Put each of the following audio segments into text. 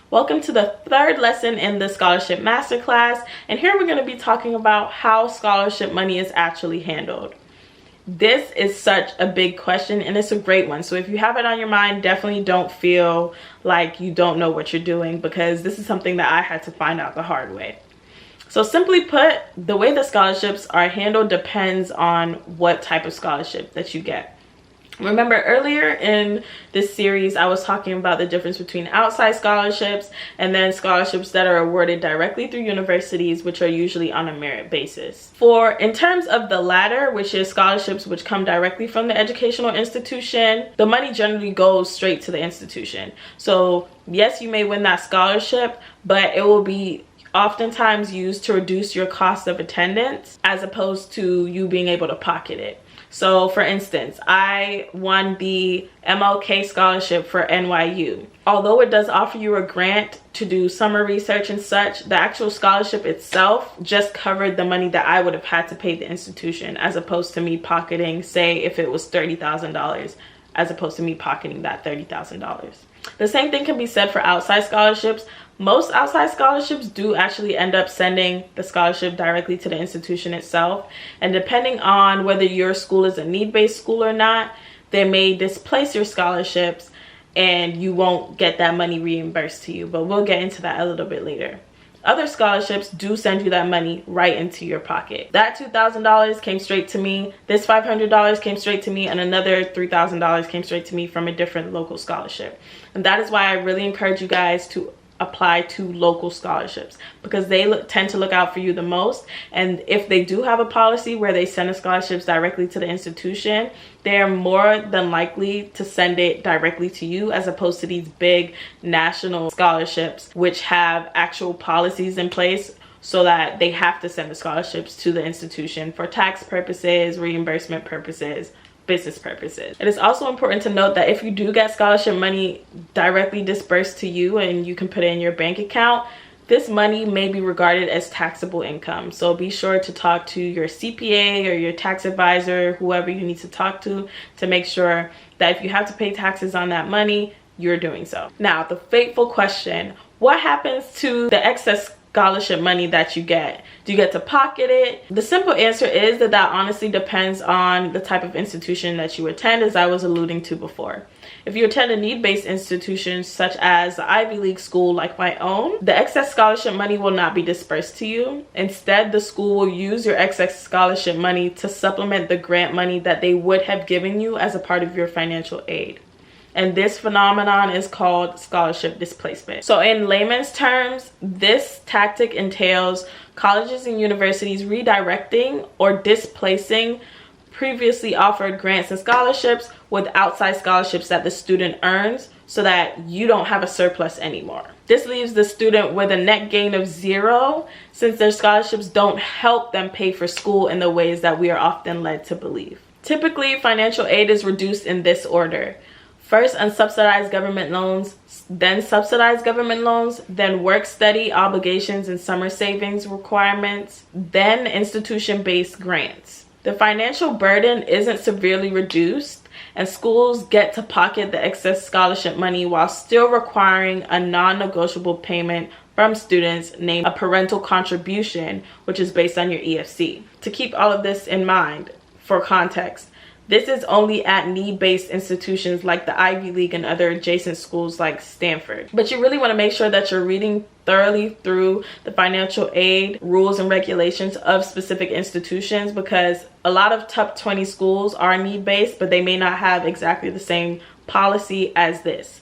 Welcome to the third lesson in the Scholarship Masterclass, and here we're going to be talking about how scholarship money is actually handled. This is such a big question and it's a great one, so if you have it on your mind, definitely don't feel like you don't know what you're doing, because this is something that I had to find out the hard way. So simply put, the way the scholarships are handled depends on what type of scholarship that you get. Remember earlier in this series, I was talking about the difference between outside scholarships and then scholarships that are awarded directly through universities, which are usually on a merit basis. In terms of the latter, which is scholarships which come directly from the educational institution, the money generally goes straight to the institution. So yes, you may win that scholarship, but it will be oftentimes used to reduce your cost of attendance as opposed to you being able to pocket it. So for instance, I won the MLK scholarship for NYU. Although it does offer you a grant to do summer research and such, the actual scholarship itself just covered the money that I would have had to pay the institution, as opposed to me pocketing, say if it was $30,000, as opposed to me pocketing that $30,000. The same thing can be said for outside scholarships. Most outside scholarships do actually end up sending the scholarship directly to the institution itself. And depending on whether your school is a need-based school or not, they may displace your scholarships and you won't get that money reimbursed to you. But we'll get into that a little bit later. Other scholarships do send you that money right into your pocket. That $2,000 came straight to me. This $500 came straight to me, and another $3,000 came straight to me from a different local scholarship. And that is why I really encourage you guys to apply to local scholarships, because they tend to look out for you the most. And if they do have a policy where they send the scholarships directly to the institution, they're more than likely to send it directly to you, as opposed to these big national scholarships which have actual policies in place so that they have to send the scholarships to the institution for tax purposes, reimbursement purposes, business purposes. It is also important to note that if you do get scholarship money directly dispersed to you and you can put it in your bank account, this money may be regarded as taxable income. So be sure to talk to your CPA or your tax advisor, whoever you need to talk to make sure that if you have to pay taxes on that money, you're doing so. Now, the fateful question: what happens to the excess scholarship money that you get? Do you get to pocket it? The simple answer is that honestly depends on the type of institution that you attend, as I was alluding to before. If you attend a need-based institution such as the Ivy League school like my own, the excess scholarship money will not be dispersed to you. Instead, the school will use your excess scholarship money to supplement the grant money that they would have given you as a part of your financial aid. And this phenomenon is called scholarship displacement. So in layman's terms, this tactic entails colleges and universities redirecting or displacing previously offered grants and scholarships with outside scholarships that the student earns, so that you don't have a surplus anymore. This leaves the student with a net gain of zero, since their scholarships don't help them pay for school in the ways that we are often led to believe. Typically, financial aid is reduced in this order: first, unsubsidized government loans, then subsidized government loans, then work-study obligations and summer savings requirements, then institution-based grants. The financial burden isn't severely reduced, and schools get to pocket the excess scholarship money while still requiring a non-negotiable payment from students named a parental contribution, which is based on your EFC. To keep all of this in mind, for context, this is only at need-based institutions like the Ivy League and other adjacent schools like Stanford. But you really want to make sure that you're reading thoroughly through the financial aid rules and regulations of specific institutions, because a lot of top 20 schools are need-based, but they may not have exactly the same policy as this.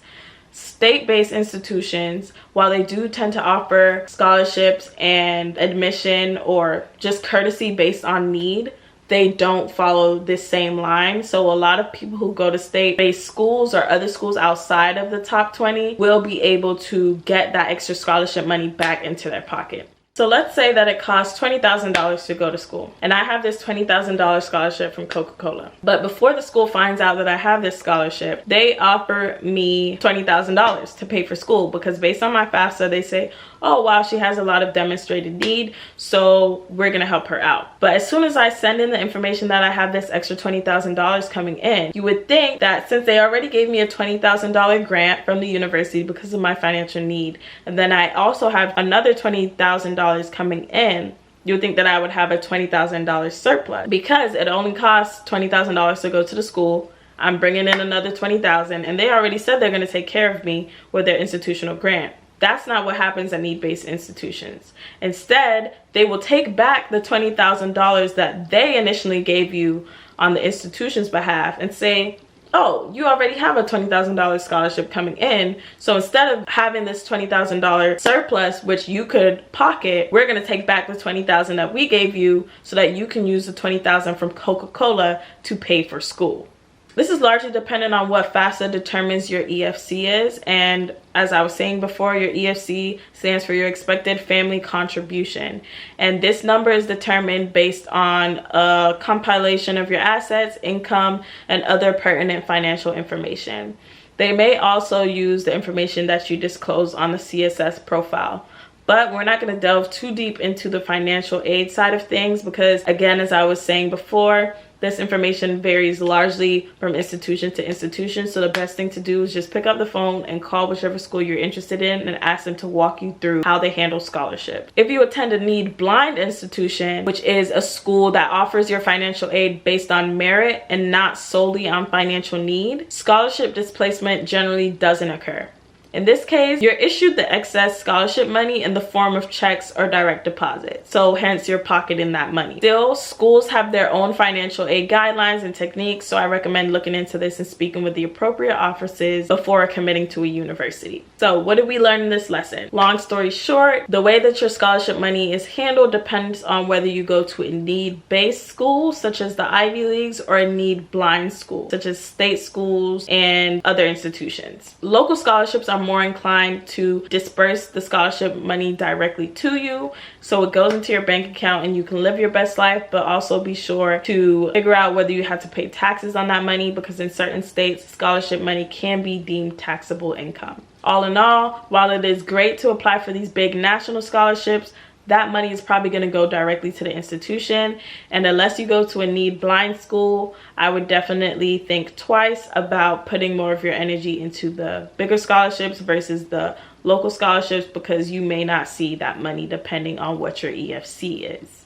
State-based institutions, while they do tend to offer scholarships and admission or just courtesy based on need, they don't follow this same line. So a lot of people who go to state-based schools or other schools outside of the top 20 will be able to get that extra scholarship money back into their pocket. So let's say that it costs $20,000 to go to school, and I have this $20,000 scholarship from Coca-Cola. But before the school finds out that I have this scholarship, they offer me $20,000 to pay for school, because based on my FAFSA, they say, oh wow, she has a lot of demonstrated need, so we're gonna help her out. But as soon as I send in the information that I have this extra $20,000 coming in, you would think that since they already gave me a $20,000 grant from the university because of my financial need, and then I also have another $20,000 coming in, you would think that I would have a $20,000 surplus, because it only costs $20,000 to go to the school. I'm bringing in another $20,000, and they already said they're gonna take care of me with their institutional grant. That's not what happens at need-based institutions. Instead, they will take back the $20,000 that they initially gave you on the institution's behalf and say, oh, you already have a $20,000 scholarship coming in, so instead of having this $20,000 surplus, which you could pocket, we're gonna take back the $20,000 that we gave you so that you can use the $20,000 from Coca-Cola to pay for school. This is largely dependent on what FAFSA determines your EFC is, and as I was saying before, your EFC stands for your expected family contribution, and this number is determined based on a compilation of your assets, income, and other pertinent financial information. They may also use the information that you disclose on the CSS profile. But we're not going to delve too deep into the financial aid side of things because, again, as I was saying before, this information varies largely from institution to institution. So the best thing to do is just pick up the phone and call whichever school you're interested in and ask them to walk you through how they handle scholarship. If you attend a need-blind institution, which is a school that offers your financial aid based on merit and not solely on financial need, scholarship displacement generally doesn't occur. In this case, you're issued the excess scholarship money in the form of checks or direct deposit. So hence you're pocketing that money. Still, schools have their own financial aid guidelines and techniques, so I recommend looking into this and speaking with the appropriate offices before committing to a university. So what did we learn in this lesson? Long story short, the way that your scholarship money is handled depends on whether you go to a need-based school, such as the Ivy Leagues, or a need-blind school, such as state schools and other institutions. Local scholarships are more inclined to disperse the scholarship money directly to you, so it goes into your bank account and you can live your best life, but also be sure to figure out whether you have to pay taxes on that money, because in certain states scholarship money can be deemed taxable income. All in all, while it is great to apply for these big national scholarships, that money is probably going to go directly to the institution, and unless you go to a need-blind school, I would definitely think twice about putting more of your energy into the bigger scholarships versus the local scholarships, because you may not see that money depending on what your EFC is.